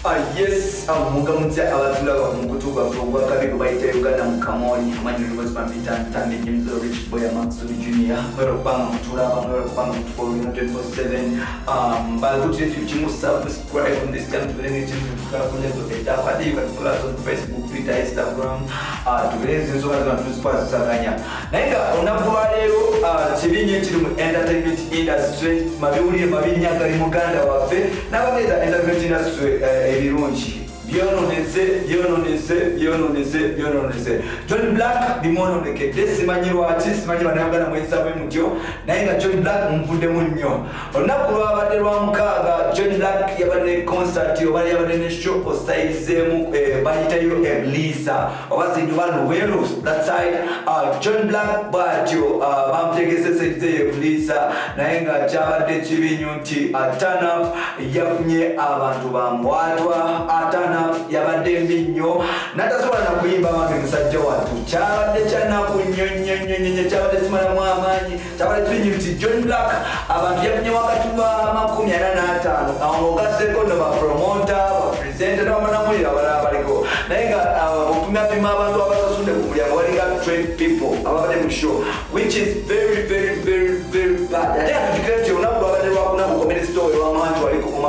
Yes, mugamutse abatula mukutuka from Kabigo baite Uganda mukamoni amanyi rivers pambita ntande Jimzo Rich Boy Maxudi Junior barobanga mutula barobanga mutfollow 24/7 balikuti tuchimu subscribe on this channel tulenye kukakulezo etapadi bakula on Facebook, Twitter, Instagram tulenze zo bazana tusipaza sakanya nainga onabwa lero kibinye kiri mu entertainment industry mabiwulire mabinyaka li Muganda waffe n'abageza entertainment industry ebirungi byononese John Black bimononekede simanyirwa nayogana mwesabe mutyo naye nga John Black muvudde nnyo olunaku lwabadde lwa mukaaga John Black yabadde concert oba yabadde ne show ostayizeemu bayitayo Lisa oba sinduba Luwero that side John Black bwatyo bamutegeseseizeyo Lisa naye nga kyabadde kibinyu nti Turn Up yafunye abantu bamwatwa Turn Up yabadde mbinyo natasobola na kuyimba wange musajja watu kyabadde kyanaku nnyo kyabadde kimalamu amaanyi kyabadde kibinyu nti John Black abantu yafunye wakati wa 45 awo ogaseko no bapromota bapresenta n'abanamulira abalala baliko naye nga opimapima abantu abasasudde ku mulyango balinga 20 people ababadde mu show which is very bad ate atujukire nti olunaku lwabadde lwakuna ku comedy store ewamanju waliko ku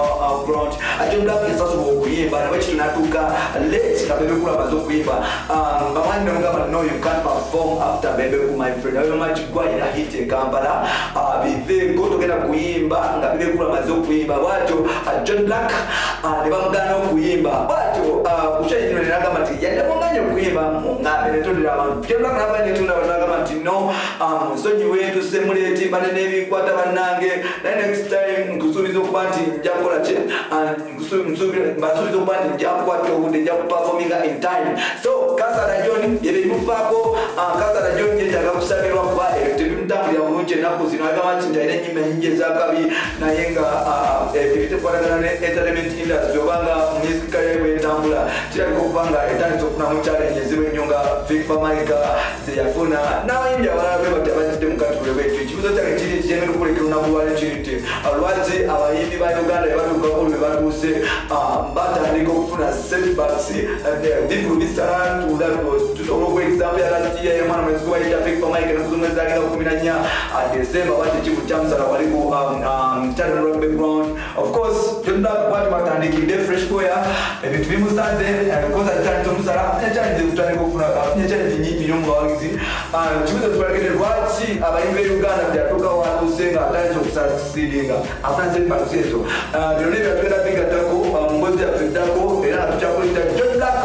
ground John Black yasasobola okuyimba nabakitu natuuka late nga bebe kulabaza okuyimba bamanyi namugamba no you can't perform after bebe ku my friend ayo magigwalira hit e Kampala biveko togenda kuyimba nga bebe kulamaza okuyimba bwatyo John Black ne bamugana okuyimba bwatyo kukyayino nenagamba nti yadde munganye okuyimba mungambe netondera abantu John Black nabanye netunda banagamba nti no nsonyiwe tusemuleti bane n'ebikwata bannange naye next time nkusuubiza okuba nti njakukola ki mbasuubiza okuba nti njakukwata obudde njakuperforminga in time so Kasala John yebebimufaako Kasala John yetaaga kusabirwa kuba tebimutambulira bulungi ennaku zino agamba nti ntalina ennyimba ennyingi ezakabi naye nga ebitekwatagana ne entertainment industry obanga music career bwetambula kirabika okuba nga etandise okufunamu challenges ennyo nga Victor Maika zeyafuna n'abayimbi abalala be batabazidde mu katule bwetu ekibuzo kyange kiri nti kyengenda okulekera olunaku lwali kiri nti lwaki abayimbi ba Uganda ebatuukako lwe batuuse batandika okufuna setbacks bivulu bisala tusobola okuwa example ya last year y'omwana mwezi gwebayita Victor Maika ennaku ezagenda 14 December bati ekivu kyamusala wali ku channel rock background of course John Black bwati batandikidde fresh koya ebintu bimusanze koza challenge omusala afunye challenge kutandika okufuna afunye challenge nyingi nnyo mu bawagizi kibuzo tubalagende lwaki abayimbi b'Uganda byatuuka watuuse nga atandise okusucceedinga afuna setbacks ezo bino nebyatugenda bigattako mu mbozi yaffe eddako era tukyakulita John Black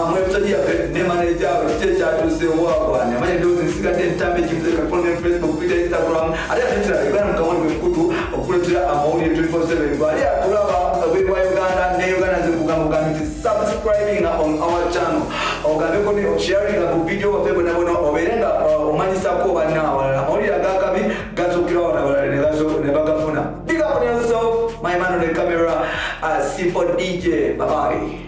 mu episode yaffe ne manager we kiki ekyatuusewo wagwane amanya endowoozi nsigadde entambe ekimuze kafolome Facebook, Twitter, Instagram ate atutira Uganda mukamoni gwe mukutu okukuletera amawulire 24/7 gwali akulaba obwebwa Uganda ne Uganda zekugamba nti subscribing on our channel ogambeko ne sharing ku video waffe bonabona obeere nga omanyisako banna abalala amawulire agakabi gazuukira wana abalala ne bagafuna. Big up on yourself, my man on the camera, Simple DJ. Bye bye.